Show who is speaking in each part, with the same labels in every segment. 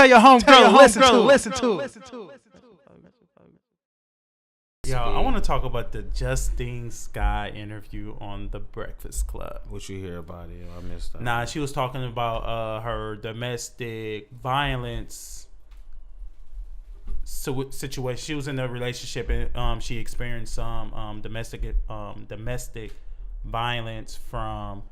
Speaker 1: Tell your homegirl, listen to it. Yo, I want to talk about the Justine Skye interview on The Breakfast Club.
Speaker 2: What you hear about it? I missed that.
Speaker 1: Nah, she was talking about her domestic violence situation. She was in a relationship and she experienced some domestic violence from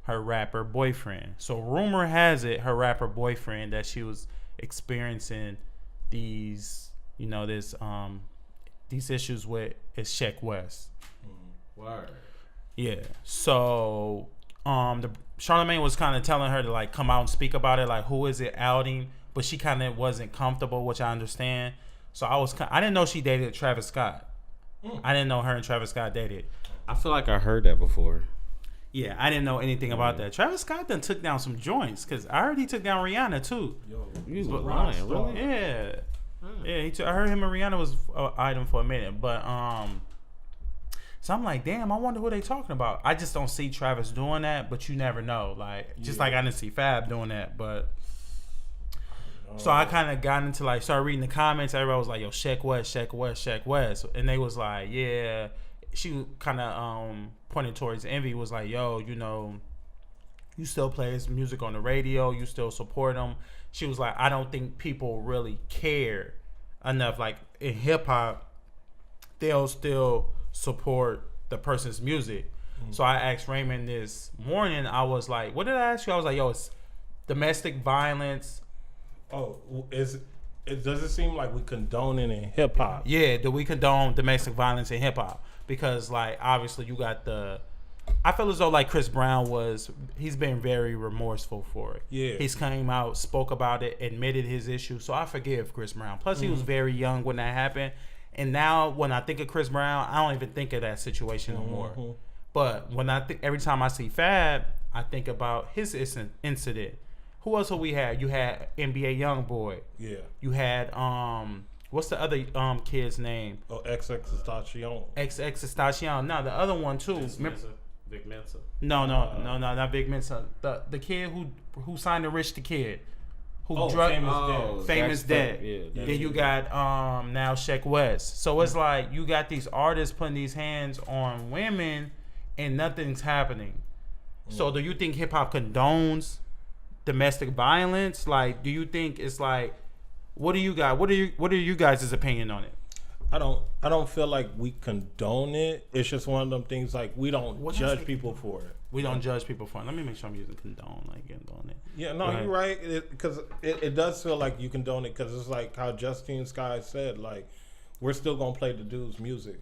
Speaker 1: her rapper boyfriend. So rumor has it her rapper boyfriend that she was experiencing these issues with is Sheck West.
Speaker 2: Word.
Speaker 1: Yeah. So the Charlamagne was kind of telling her to like come out and speak about it, like who is it outing, but she kind of wasn't comfortable, which I understand. So I didn't know she dated Travis Scott. I didn't know her and Travis Scott dated.
Speaker 2: I feel like I heard that before.
Speaker 1: Yeah, I didn't know anything about that. Travis Scott done took down some joints because I heard he took down Rihanna too.
Speaker 2: Yo, you was lying, really?
Speaker 1: Yeah. Yeah, I heard him and Rihanna was an item for a minute, but so I'm like, damn, I wonder who they talking about. I just don't see Travis doing that, but you never know. Like, just like I didn't see Fab doing that, but so I kind of got into like started reading the comments. Everybody was like, yo, Sheck West, and they was like, yeah. She kind of pointed towards Envy, was like, yo, you still play his music on the radio, you still support him. She was like, I don't think people really care enough. Like in hip hop, they'll still support the person's music. So I asked Raymond this morning, I was like, what did I ask you? I was like, yo, it's domestic violence.
Speaker 3: Oh, does it seem like we condone it in hip hop?
Speaker 1: Yeah, do we condone domestic violence in hip hop? Because like obviously you got I feel as though like Chris Brown he's been very remorseful for it.
Speaker 3: Yeah.
Speaker 1: He's came out, spoke about it, admitted his issue. So I forgive Chris Brown. Plus he was very young when that happened. And now when I think of Chris Brown, I don't even think of that situation no more. But when every time I see Fab, I think about his incident. Who else we had? You had NBA Youngboy.
Speaker 3: Yeah.
Speaker 1: You had what's the other kid's name?
Speaker 3: Oh, XXXTentacion.
Speaker 1: XXXTentacion. No, the other one too.
Speaker 2: Vic Mensa.
Speaker 1: No, not Vic Mensa. The kid who signed to Rich the Kid. Famous Dead.
Speaker 2: Yeah,
Speaker 1: then you got now Sheck West. So it's like you got these artists putting these hands on women and nothing's happening. So do you think hip hop condones domestic violence? Like, do you think it's like, what do you got? What are you guys' opinion on it?
Speaker 3: I don't feel like we condone it. It's just one of them things like we don't judge people for it.
Speaker 1: We don't judge people for it. Let me make sure I'm using condone, like condone it.
Speaker 3: Yeah, no, you're right. Because it does feel like you condone it because it's like how Justine Skye said, like, we're still going to play the dude's music.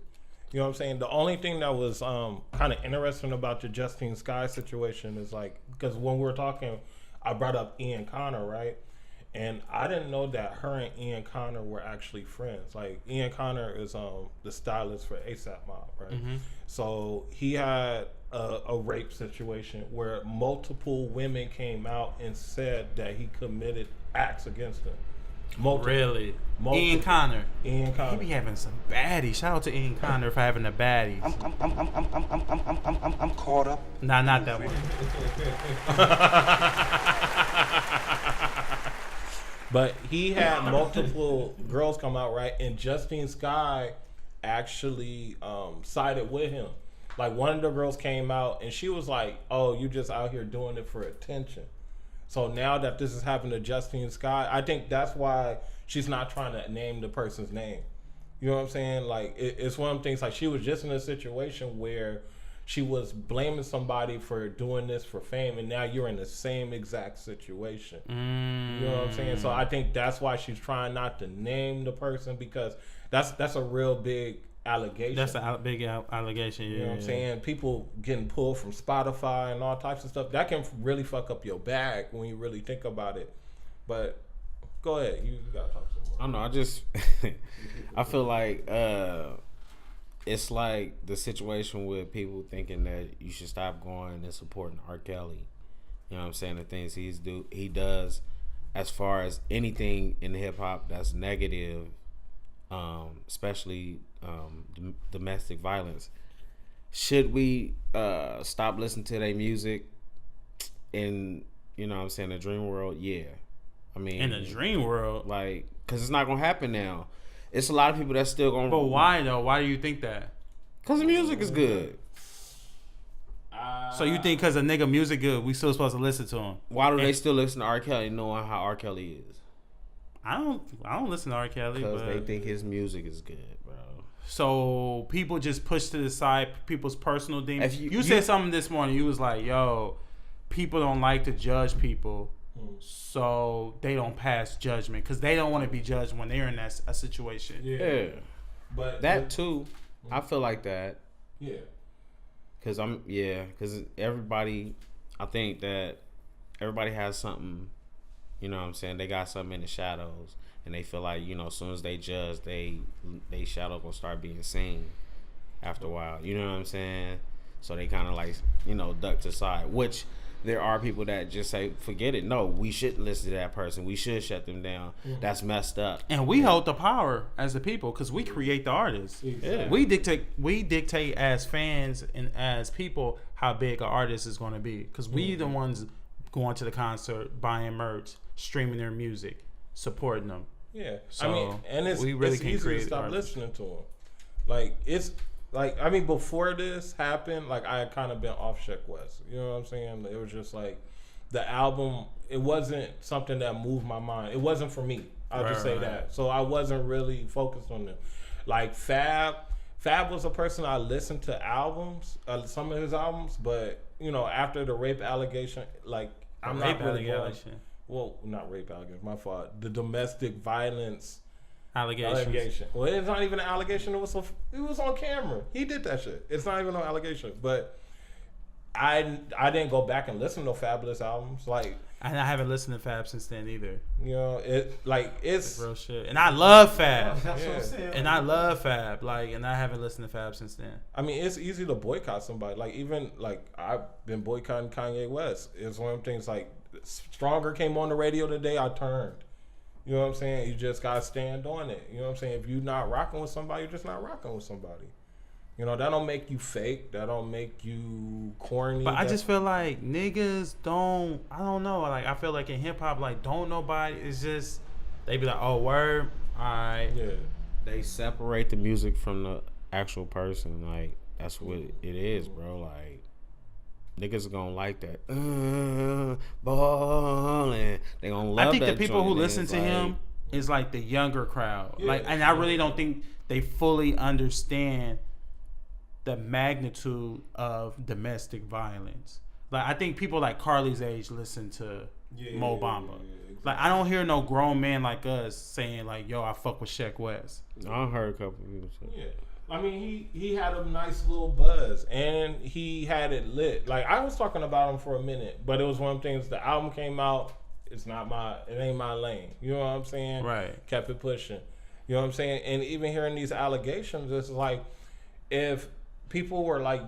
Speaker 3: You know what I'm saying? The only thing that was kind of interesting about the Justine Skye situation is like, because when we were talking, I brought up Ian Connor, right? And I didn't know that her and Ian Connor were actually friends. Like, Ian Connor is the stylist for ASAP Mob, right? Mm-hmm. So he had a rape situation where multiple women came out and said that he committed acts against them.
Speaker 1: Really? Ian Connor. He be having some baddies. Shout out to Ian Connor for having the baddies.
Speaker 4: I'm caught up.
Speaker 1: Nah, not that one.
Speaker 3: But he had multiple girls come out, right? And Justine Skye actually sided with him. Like, one of the girls came out and she was like, oh, you just out here doing it for attention. So now that this is happening to Justine Skye, I think that's why she's not trying to name the person's name. You know what I'm saying? Like, it's one of them things, like, she was just in a situation where she was blaming somebody for doing this for fame, and now you're in the same exact situation. You know what I'm saying? So I think that's why she's trying not to name the person, because that's a real big allegation.
Speaker 1: That's a big allegation. Yeah,
Speaker 3: you know what I'm saying? People getting pulled from Spotify and all types of stuff. That can really fuck up your bag when you really think about it. But go ahead, you gotta talk some more.
Speaker 2: I don't know. I feel like it's like the situation with people thinking that you should stop going and supporting R. Kelly. You know what I'm saying? The things he does, as far as anything in hip hop that's negative, especially domestic violence. Should we stop listening to their music in, you know what I'm saying, the dream world? Yeah. I mean,
Speaker 1: in the dream world,
Speaker 2: like, because it's not gonna happen now. It's a lot of people that's still gonna.
Speaker 1: But why though? Why do you think that?
Speaker 2: Because the music is good.
Speaker 1: So you think because a nigga music good, we still supposed to listen to him?
Speaker 2: Why do they still listen to R. Kelly knowing how R. Kelly is?
Speaker 1: I don't listen to R. Kelly
Speaker 2: because they think his music is good, bro.
Speaker 1: So people just push to the side people's personal demons. You said something this morning. You was like, "Yo, people don't like to judge people, so they don't pass judgment because they don't want to be judged when they're in a situation."
Speaker 2: Yeah, but too, I feel like that.
Speaker 3: Yeah,
Speaker 2: because everybody, I think that everybody has something. You know what I'm saying? They got something in the shadows, and they feel like, as soon as they judge, they shadow will start being seen after a while. You know what I'm saying? So they kind of like, duck to the side. Which there are people that just say, forget it. No, we shouldn't listen to that person. We should shut them down. Mm-hmm. That's messed up.
Speaker 1: And we hold the power as the people because we create the artists. Exactly. We dictate as fans and as people how big an artist is going to be because we the ones going to the concert, buying merch, streaming their music, supporting them.
Speaker 3: Yeah,
Speaker 1: so
Speaker 3: and it's easy to stop listening to them. Like before this happened, like I had kind of been off Sheck West. You know what I'm saying? It was just like the album. It wasn't something that moved my mind. It wasn't for me. I'll just say that. So I wasn't really focused on them. Like Fab was a person I listened to albums, some of his albums, but after the rape allegation, like I'm not really well, not rape allegation. My fault. The domestic violence allegation. Well, it's not even an allegation. It was on camera. He did that shit. It's not even no allegation. But I didn't go back and listen to Fabulous albums.
Speaker 1: And I haven't listened to Fab since then either.
Speaker 3: It's
Speaker 1: real shit. And I love Fab.
Speaker 4: That's what I'm saying.
Speaker 1: And I love Fab. And I haven't listened to Fab since then.
Speaker 3: I mean, it's easy to boycott somebody. I've been boycotting Kanye West. It's one of them things Stronger came on the radio today, I turned. You know what I'm saying? You just gotta stand on it. You know what I'm saying? If you're not rocking with somebody, you're just not rocking with somebody. That don't make you fake. That don't make you corny.
Speaker 1: But I just feel like niggas don't. I don't know. I feel like in hip hop, don't nobody. It's just they be like, oh word, all right.
Speaker 3: Yeah.
Speaker 2: They separate the music from the actual person. That's what it is, bro. Niggas are gonna like that. Ballin'. They gonna love that.
Speaker 1: I think the people who listen to him is the younger crowd. Yeah, and I really don't think they fully understand the magnitude of domestic violence. I think people like Carly's age listen to Mo Bamba. Exactly. I don't hear no grown man like us saying yo, I fuck with Sheck West.
Speaker 2: I heard a couple of people say.
Speaker 3: Yeah. I mean, he had a nice little buzz, and he had it lit. I was talking about him for a minute, but it was one of the things. The album came out. It ain't my lane. You know what I'm saying?
Speaker 1: Right.
Speaker 3: Kept it pushing. You know what I'm saying? And even hearing these allegations, it's if people were like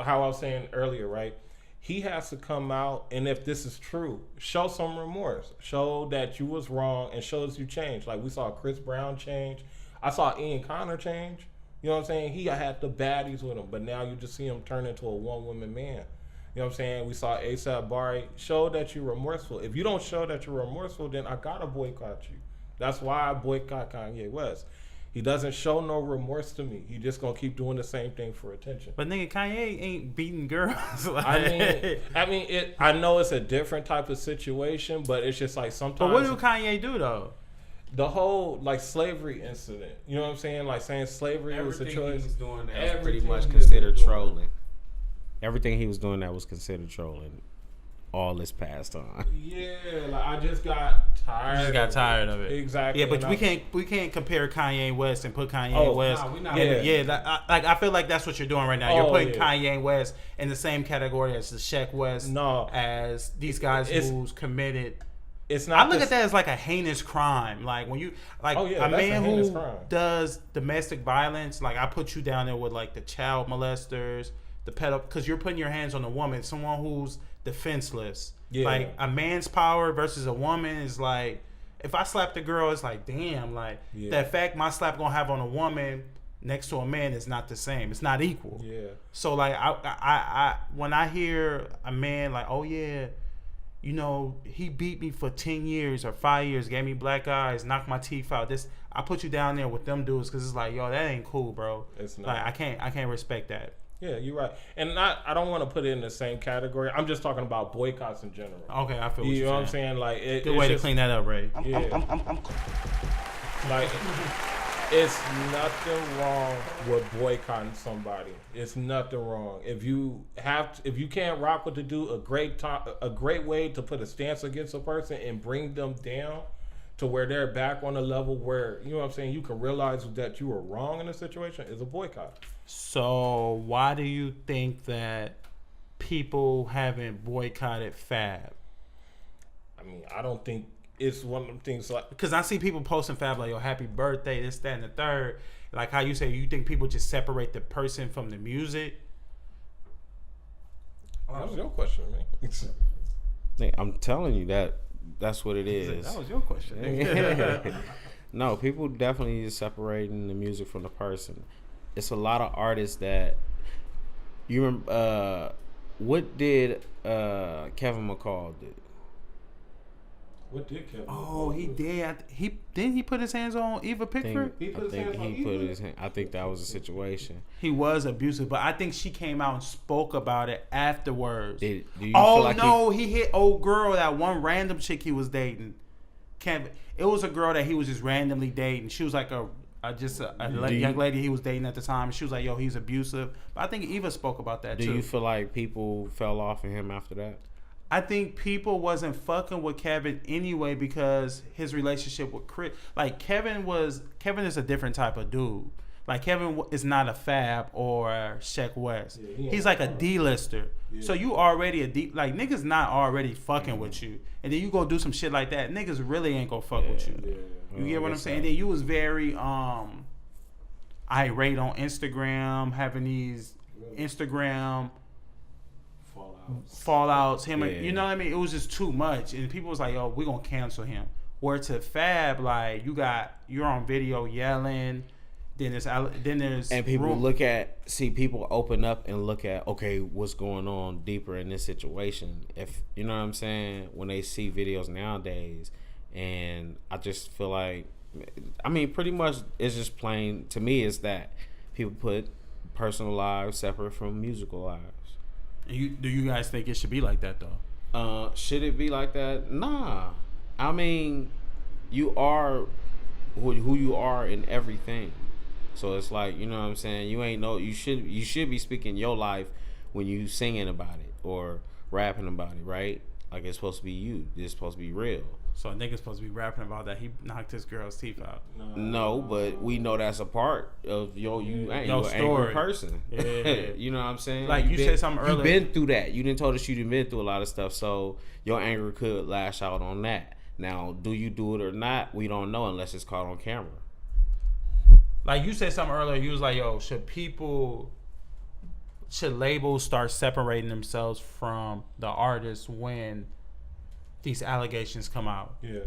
Speaker 3: how I was saying earlier, right? He has to come out, and if this is true, show some remorse. Show that you was wrong, and show that you changed. We saw Chris Brown change. I saw Ian Connor change. You know what I'm saying? He had the baddies with him, but now you just see him turn into a one-woman man. You know what I'm saying? We saw A$AP Bari. Show that you're remorseful. If you don't show that you're remorseful, then I gotta boycott you. That's why I boycott Kanye West. He doesn't show no remorse to me. He just gonna keep doing the same thing for attention.
Speaker 1: But nigga, Kanye ain't beating girls.
Speaker 3: I know it's a different type of situation, but it's just sometimes.
Speaker 1: But what do Kanye do though?
Speaker 3: The whole slavery incident, you know what I'm saying? Saying slavery was a choice.
Speaker 2: Everything he was doing that was pretty much considered trolling. Everything he was doing that was considered trolling. All this past on.
Speaker 3: Yeah, I just got tired.
Speaker 1: You just got tired of it.
Speaker 3: Exactly.
Speaker 1: Yeah, but we can't compare Kanye West and put Kanye West.
Speaker 4: Nah, we not.
Speaker 1: I feel like that's what you're doing right now. You're putting Kanye West in the same category as the Sheck West.
Speaker 3: No,
Speaker 1: as these guys who's committed.
Speaker 3: It's not.
Speaker 1: I look at that as a heinous crime. When you a man who does domestic violence, I put you down there with the child molesters, the pedo, because you're putting your hands on a woman, someone who's defenseless. Yeah. A man's power versus a woman is if I slap the girl, it's damn, that fact my slap gonna have on a woman next to a man is not the same. It's not equal.
Speaker 3: Yeah.
Speaker 1: So I when I hear a man oh yeah, you know, he beat me for 10 years or 5 years, gave me black eyes, knocked my teeth out. I put you down there with them dudes because it's like, yo, that ain't cool, bro.
Speaker 3: It's not.
Speaker 1: Like, I can't respect that.
Speaker 3: Yeah, you're right. And I don't want to put it in the same category. I'm just talking about boycotts in general.
Speaker 1: Okay, I feel what
Speaker 3: you know
Speaker 1: you're
Speaker 3: what I'm saying? Like,
Speaker 1: good way to clean that up, Ray.
Speaker 3: Yeah. Like, it's nothing wrong with boycotting somebody. It's nothing wrong. If you can't rock with the dude, a great way to put a stance against a person and bring them down to where they're back on a level where, you know what I'm saying, you can realize that you were wrong in a situation is a boycott.
Speaker 1: So why do you think that people haven't boycotted Fab?
Speaker 3: I mean, I don't think it's one of them things like...
Speaker 1: Because I see people posting Fab like, yo, happy birthday, this, that, and the third. Like how you say, you think people just separate the person from the music?
Speaker 3: That was your question, man.
Speaker 2: I'm telling you that's what it is.
Speaker 1: That was your question.
Speaker 2: No, people definitely is separating the music from the person. It's a lot of artists that you remember. What did Kevin McCall do?
Speaker 3: What did Kevin?
Speaker 1: Oh, he did. He put his hands on Eva Pickford.
Speaker 2: I think that was a situation.
Speaker 1: He was abusive, but I think she came out and spoke about it afterwards.
Speaker 2: Do you feel like
Speaker 1: he hit old girl, that one random chick he was dating. Kevin, it was a girl that he was just randomly dating. She was like a young lady he was dating at the time. She was like, yo, he's abusive. But I think Eva spoke about that too.
Speaker 2: Do you feel like people fell off of him after that?
Speaker 1: I think people wasn't fucking with Kevin anyway because his relationship with Chris. Like Kevin is a different type of dude. Like Kevin is not a Fab or Sheck West. Yeah, he's like a D-lister. Yeah. So you already like niggas not already fucking with you, and then you go do some shit like that. Niggas really ain't gonna fuck with you. Yeah. You get what I'm saying? And then you was very irate on Instagram, having these Instagram fallouts. You know what I mean? It was just too much, and people was like, "Yo, we gonna cancel him." Where to Fab, like you're on video yelling. Then there's
Speaker 2: and people people open up and look at, okay, what's going on deeper in this situation. If you know what I'm saying, when they see videos nowadays, and I just feel like, I mean, pretty much it's just plain to me is that people put personal lives separate from musical lives.
Speaker 1: Do you guys think it should be like that though?
Speaker 2: Should it be like that? Nah. I mean, you are who you are in everything. So it's like, you know what I'm saying? You should be speaking your life when you singing about it or rapping about it, right? Like it's supposed to be you. It's supposed to be real.
Speaker 1: So a nigga's supposed to be rapping about that he knocked his girl's teeth out.
Speaker 2: No, but we know that's a part of you ain't
Speaker 1: no
Speaker 2: an
Speaker 1: story.
Speaker 2: Angry person.
Speaker 1: Yeah.
Speaker 2: You know what I'm saying?
Speaker 1: Like you said something earlier.
Speaker 2: You've been through that. You didn't told us you've been through a lot of stuff, so your anger could lash out on that. Now, do you do it or not? We don't know unless it's caught on camera.
Speaker 1: Like you said something earlier, you was like, yo, should labels start separating themselves from the artists when these allegations come out?
Speaker 3: Yeah.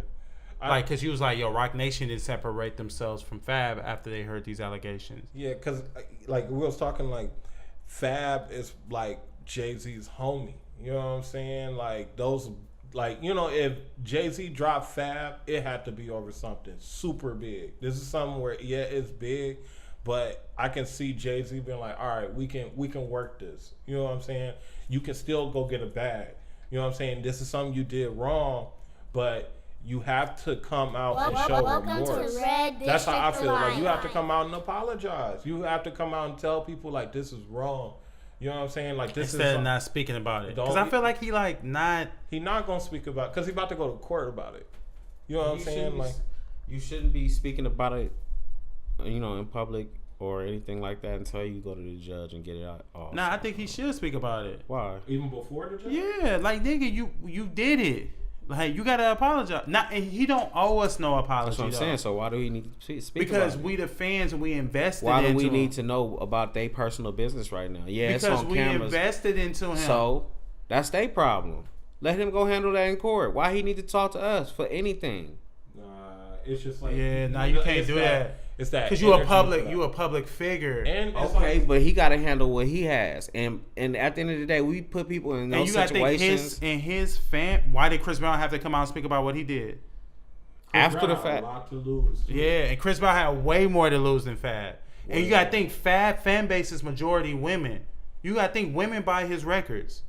Speaker 1: Because you was like, yo, Rock Nation didn't separate themselves from Fab after they heard these allegations.
Speaker 3: Yeah, because like we was talking, like Fab is like Jay-Z's homie. You know what I'm saying? Like those, like, you know, if Jay-Z dropped Fab, it had to be over something super big. This is something where, yeah, it's big, but I can see Jay-Z being like, all right, we can work this. You know what I'm saying? You can still go get a bag. You know what I'm saying? This is something you did wrong, but you have to come out and show remorse. That's how I feel. Like you have to come out and apologize. You have to come out and tell people like this is wrong. You know what I'm saying? Like this
Speaker 1: instead of not speaking about it. Because I feel like he not
Speaker 3: gonna speak about it because he's about to go to court about it. You know what I'm saying? Like
Speaker 2: you shouldn't be speaking about it, you know, in public or anything like that until you go to the judge and get it out.
Speaker 1: Nah, I think he should speak about it.
Speaker 2: Why?
Speaker 3: Even before the judge?
Speaker 1: Yeah, like nigga, you did it. Like you gotta apologize. And he don't owe us no apology.
Speaker 2: That's what I'm saying. So why do we need to speak?
Speaker 1: Because
Speaker 2: about
Speaker 1: we the fans and we invested.
Speaker 2: Why do
Speaker 1: into
Speaker 2: we
Speaker 1: him.
Speaker 2: need to know about their personal business right now? Yeah,
Speaker 1: because
Speaker 2: it's on
Speaker 1: we
Speaker 2: cameras.
Speaker 1: Invested into him.
Speaker 2: So that's their problem. Let him go handle that in court. Why he need to talk to us for anything?
Speaker 3: Nah, it's just like
Speaker 1: you can't do that.
Speaker 3: It's that
Speaker 1: because you a public figure.
Speaker 3: And
Speaker 2: okay, but he got to handle what he has, and at the end of the day, we put people in those situations.
Speaker 1: And his fan. Why did Chris Brown have to come out and speak about what he did?
Speaker 2: After the fact,
Speaker 3: a lot to lose.
Speaker 1: Yeah, and Chris Brown had way more to lose than Fab. And you gotta think Fab fan base is majority women. You gotta think women buy his records.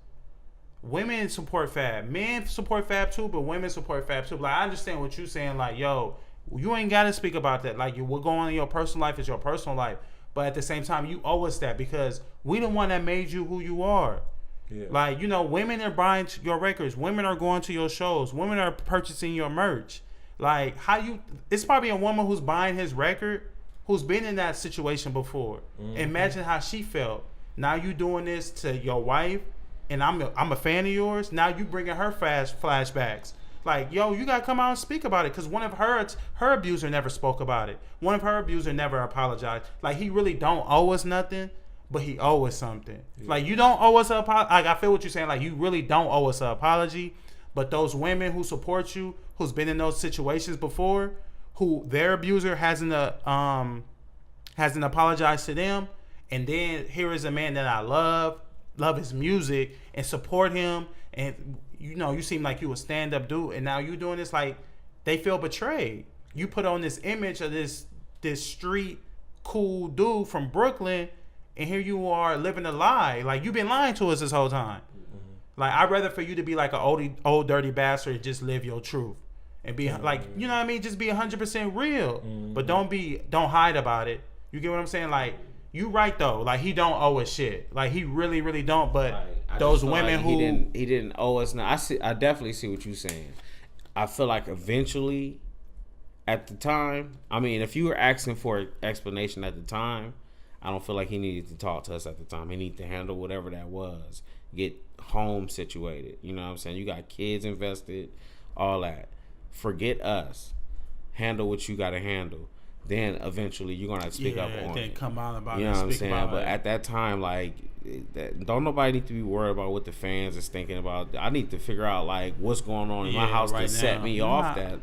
Speaker 1: Women support Fab. Men support Fab too, but women support Fab too. Like I understand what you're saying. Like, yo, you ain't gotta speak about that. Like, what going on in your personal life is your personal life. But at the same time, you owe us that because we the one that made you who you are. Yeah. Like, you know, women are buying your records. Women are going to your shows. Women are purchasing your merch. Like, it's probably a woman who's buying his record who's been in that situation before. Mm-hmm. Imagine how she felt. Now you doing this to your wife, and I'm a fan of yours. Now you bringing her flashbacks. Like, yo, you gotta come out and speak about it, because one of her abuser never spoke about it. One of her abuser never apologized. Like, he really don't owe us nothing, but he owe us something. Yeah. Like, you don't owe us an apology. Like, I feel what you're saying. Like, you really don't owe us an apology, but those women who support you, who's been in those situations before, who their abuser hasn't apologized to them, and then here is a man that I love his music and support him, and you know, you seem like you a stand-up dude, and now you doing this, like, they feel betrayed. You put on this image of this street cool dude from Brooklyn, and here you are living a lie. Like, you've been lying to us this whole time. Mm-hmm. Like, I'd rather for you to be like an old dirty bastard and just live your truth. And be like, you know what I mean? Just be 100% real. Mm-hmm. But don't hide about it. You get what I'm saying? Like, you right though. Like, he don't owe us shit. Like, he really, really don't. But those women
Speaker 2: like he didn't owe us. Now I definitely see what you're saying. I feel like eventually, at the time, I mean, if you were asking for an explanation at the time, I don't feel like he needed to talk to us at the time. He needed to handle whatever that was. Get home situated. You know what I'm saying? You got kids invested, all that. Forget us. Handle what you got to handle. Then eventually you're gonna have to speak up on
Speaker 1: then
Speaker 2: it.
Speaker 1: Come out about
Speaker 2: it. You know what I'm saying? But at that time, like, don't nobody need to be worried about what the fans is thinking about. I need to figure out, like, what's going on in my house right to set me off that,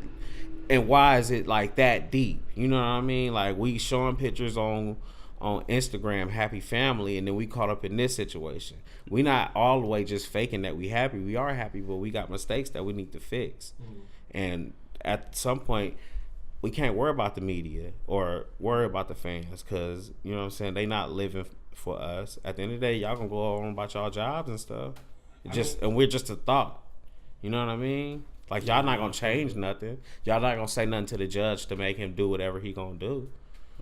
Speaker 2: and why is it like that deep? You know what I mean? Like, we showing pictures on Instagram, happy family, and then we caught up in this situation. We not all the way just faking that we happy. We are happy, but we got mistakes that we need to fix. Mm-hmm. And at some point, we can't worry about the media or worry about the fans, because, you know what I'm saying, they not living for us. At the end of the day, y'all gonna go on about y'all jobs and stuff. And we're just a thought. You know what I mean? Like, y'all not gonna change nothing. Y'all not gonna say nothing to the judge to make him do whatever he gonna do.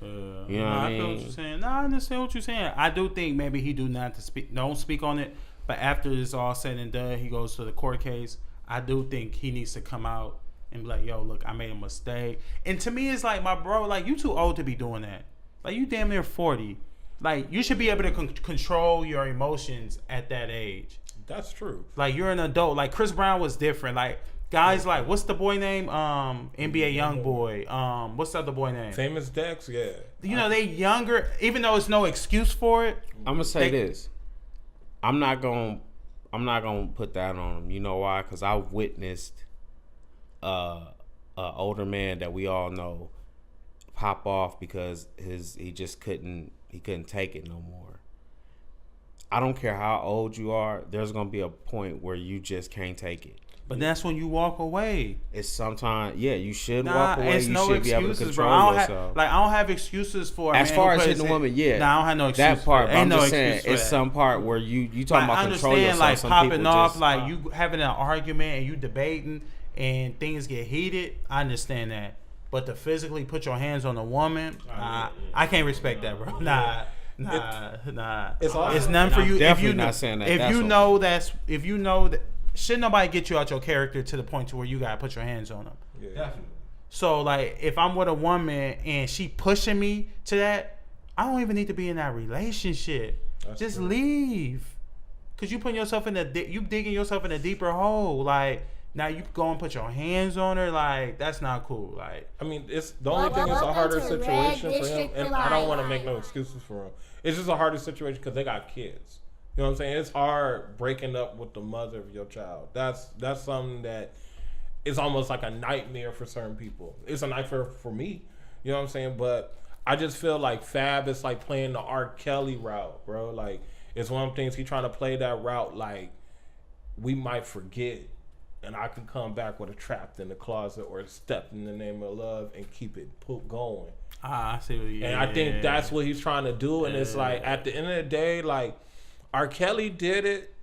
Speaker 2: You know what I mean?
Speaker 1: I feel what you're saying. No, I understand what you're saying. I do think maybe he don't speak on it, but after it's all said and done, he goes to the court case. I do think he needs to come out and be like, yo, look, I made a mistake. And to me, it's like, my bro, like, you too old to be doing that. Like, you damn near 40. Like, you should be able to control your emotions at that age.
Speaker 3: That's true.
Speaker 1: Like, you're an adult. Like, Chris Brown was different. Like, guys like, what's the boy name? NBA young boy. What's the other boy name?
Speaker 3: Famous Dex, yeah.
Speaker 1: You know, they younger, even though it's no excuse for it.
Speaker 2: I'm gonna say this. I'm not gonna put that on him. You know why? Because I witnessed older man that we all know pop off because he couldn't take it no more. I don't care how old you are, there's gonna be a point where you just can't take it.
Speaker 1: But that's when you walk away.
Speaker 2: It's sometimes, you should walk away.
Speaker 1: It's
Speaker 2: you
Speaker 1: no
Speaker 2: should
Speaker 1: excuses,
Speaker 2: be able to control
Speaker 1: bro.
Speaker 2: yourself.
Speaker 1: I don't have excuses for
Speaker 2: as far as hitting a woman.
Speaker 1: I don't have no excuses.
Speaker 2: That part, but I'm
Speaker 1: no
Speaker 2: just saying, it's some part where you talking about control yourself.
Speaker 1: Like,
Speaker 2: some
Speaker 1: popping off, like, you having an argument and you debating and things get heated. I understand that, but to physically put your hands on a woman, I can't respect that, bro. Nah. It's none for you.
Speaker 2: Definitely not saying that.
Speaker 1: If you know that, should nobody get you out your character to the point to where you gotta put your hands on them.
Speaker 3: Yeah. Definitely.
Speaker 1: So, like, if I'm with a woman and she pushing me to that, I don't even need to be in that relationship. Just leave, cause you putting yourself you digging yourself in a deeper hole. Like, now you go and put your hands on her. Like, that's not cool. Like,
Speaker 3: I mean, it's the only thing is a harder situation for him, and I don't want to make no excuses for him. It's just a harder situation because they got kids. You know what I'm saying? It's hard breaking up with the mother of your child. That's something that is almost like a nightmare for certain people. It's a nightmare for me. You know what I'm saying? But I just feel like Fab is like playing the R. Kelly route, bro. Like, it's one of the things he trying to play that route. Like, we might forget, and I can come back with a Trapped in the Closet or Stepped in the Name of Love and keep it going.
Speaker 1: I see what you.
Speaker 3: And I think that's what he's trying to do. And it's like, at the end of the day, like, R. Kelly did it,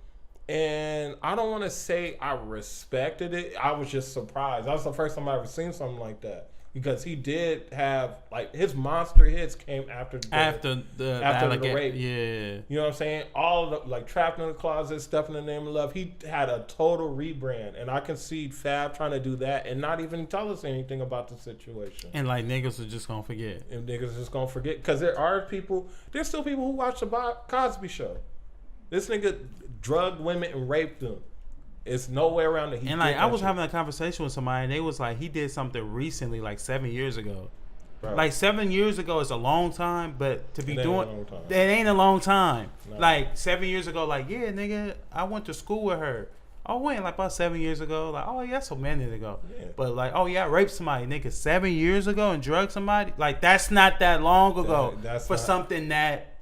Speaker 3: and I don't want to say I respected it. I was just surprised. That was the first time I ever seen something like that. Because he did have, like, his monster hits came after the rape.
Speaker 1: Yeah.
Speaker 3: You know what I'm saying? All the, like, Trapped in the Closet, Step in the Name of Love. He had a total rebrand. And I can see Fab trying to do that and not even tell us anything about the situation.
Speaker 1: And, like, niggas are just going to forget.
Speaker 3: And niggas are just going to forget. Because there's still people who watch the Cosby Show. This nigga drugged women and raped them. It's nowhere around the.
Speaker 1: And like I was having a conversation with somebody, and they was like, he did something recently, like 7 years ago. Bro. Like 7 years ago is a long time, but to be doing that ain't a long time. No. Like 7 years ago, like yeah, nigga, I went to school with her. Oh wait, like about 7 years ago, like oh yeah, so many years ago. Yeah. But like oh yeah, I raped somebody, nigga, 7 years ago and drugged somebody. Like that's not that long ago for something that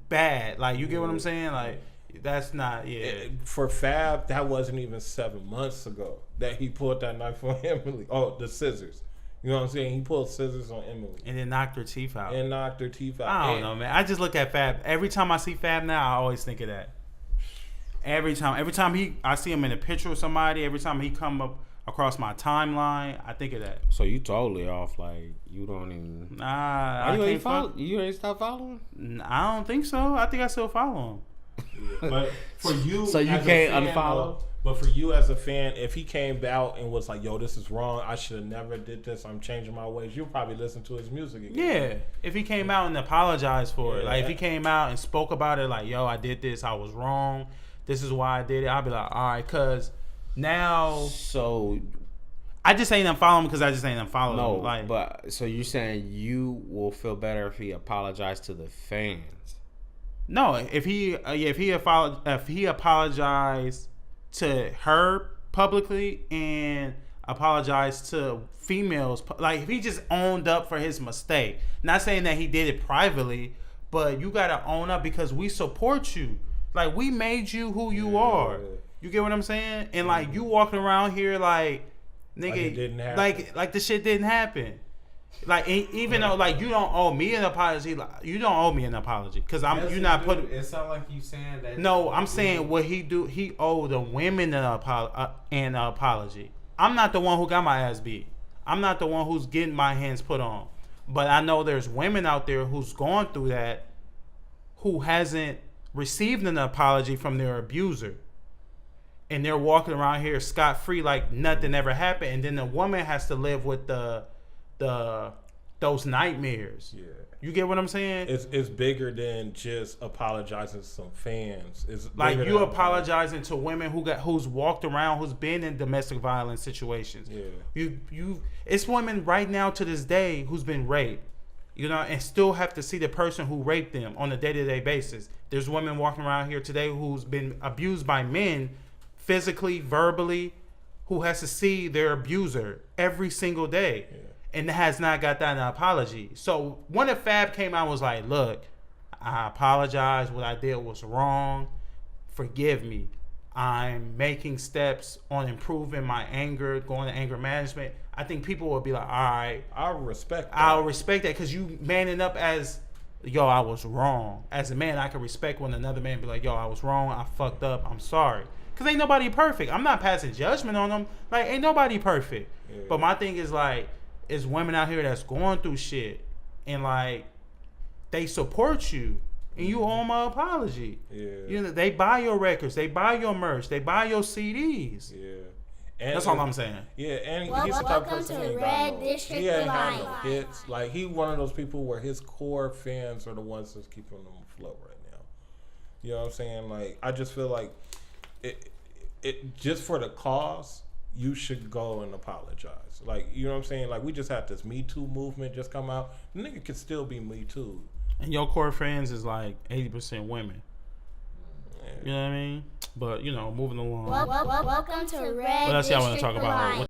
Speaker 1: bad. Like you get what I'm saying, like. That's not,
Speaker 3: for Fab, that wasn't even 7 months ago that he pulled that knife on Emily. Oh, the scissors. You know what I'm saying? He pulled scissors on Emily.
Speaker 1: And then knocked her teeth out.
Speaker 3: I
Speaker 1: don't know, man. I just look at Fab. Every time I see Fab now, I always think of that. Every time I see him in a picture with somebody, every time he come up across my timeline, I think of that.
Speaker 2: So you totally off, like you don't even.
Speaker 1: Nah,
Speaker 2: you ain't stop following?
Speaker 1: I don't think so. I think I still follow him.
Speaker 3: Yeah. But for you,
Speaker 2: so you can't unfollow.
Speaker 3: But for you as a fan, if he came out and was like, "Yo, this is wrong. I should have never did this. I'm changing my ways," you'll probably listen to his music again.
Speaker 1: Yeah, if he came out and apologized for it, like if he came out and spoke about it, like, "Yo, I did this. I was wrong. This is why I did it." I'll be like, "All right," because now.
Speaker 2: So.
Speaker 1: I just ain't unfollowing because I just ain't unfollowing.
Speaker 2: No,
Speaker 1: like,
Speaker 2: but so you're saying you will feel better if he apologized to the fans.
Speaker 1: No, if he apologized to her publicly and apologized to females, like if he just owned up for his mistake, not saying that he did it privately, but you gotta own up because we support you. Like we made you who you are. You get what I'm saying? And like you walking around here like nigga, like it didn't happen. Like the shit didn't happen. Like even though like you don't owe me an apology, like, you don't owe me an apology because you're not putting.
Speaker 2: It sounds like you saying that.
Speaker 1: No, I'm saying what he do. He owe the women an apology. I'm not the one who got my ass beat. I'm not the one who's getting my hands put on. But I know there's women out there who's gone through that, who hasn't received an apology from their abuser, and they're walking around here scot free like nothing ever happened, and then the woman has to live with those nightmares. Yeah. You get what I'm saying?
Speaker 3: It's bigger than just apologizing to some fans. It's
Speaker 1: like you apologizing to women who's walked around, who's been in domestic violence situations. Yeah. It's women right now to this day who's been raped, you know, and still have to see the person who raped them on a day-to-day basis. There's women walking around here today who's been abused by men physically, verbally, who has to see their abuser every single day. Yeah. And has not got that an apology. So when the Fab came out, was like, "Look, I apologize. What I did was wrong. Forgive me. I'm making steps on improving my anger, going to anger management." I think people will be like, "All right,
Speaker 3: I'll respect
Speaker 1: that because you manning up as, yo, I was wrong." As a man, I can respect when another man be like, "Yo, I was wrong. I fucked up. I'm sorry." Because ain't nobody perfect. I'm not passing judgment on them. Like, ain't nobody perfect. Yeah. But my thing is like, it's women out here that's going through shit and like they support you and you owe them an apology. Yeah. You know, they buy your records, they buy your merch, they buy your CDs. Yeah. And that's all I'm saying.
Speaker 3: Yeah, and he's the type of person who he ain't got no hits. Like he one of those people where his core fans are the ones that's keeping him afloat right now. You know what I'm saying? Like I just feel like it just for the cause, you should go and apologize. Like, you know what I'm saying? Like, we just had this Me Too movement just come out. The nigga could still be Me Too.
Speaker 1: And your core fans is like 80% women. Yeah. You know what I mean? But, you know, moving along.
Speaker 4: Welcome to Red.
Speaker 1: What else y'all want to talk about?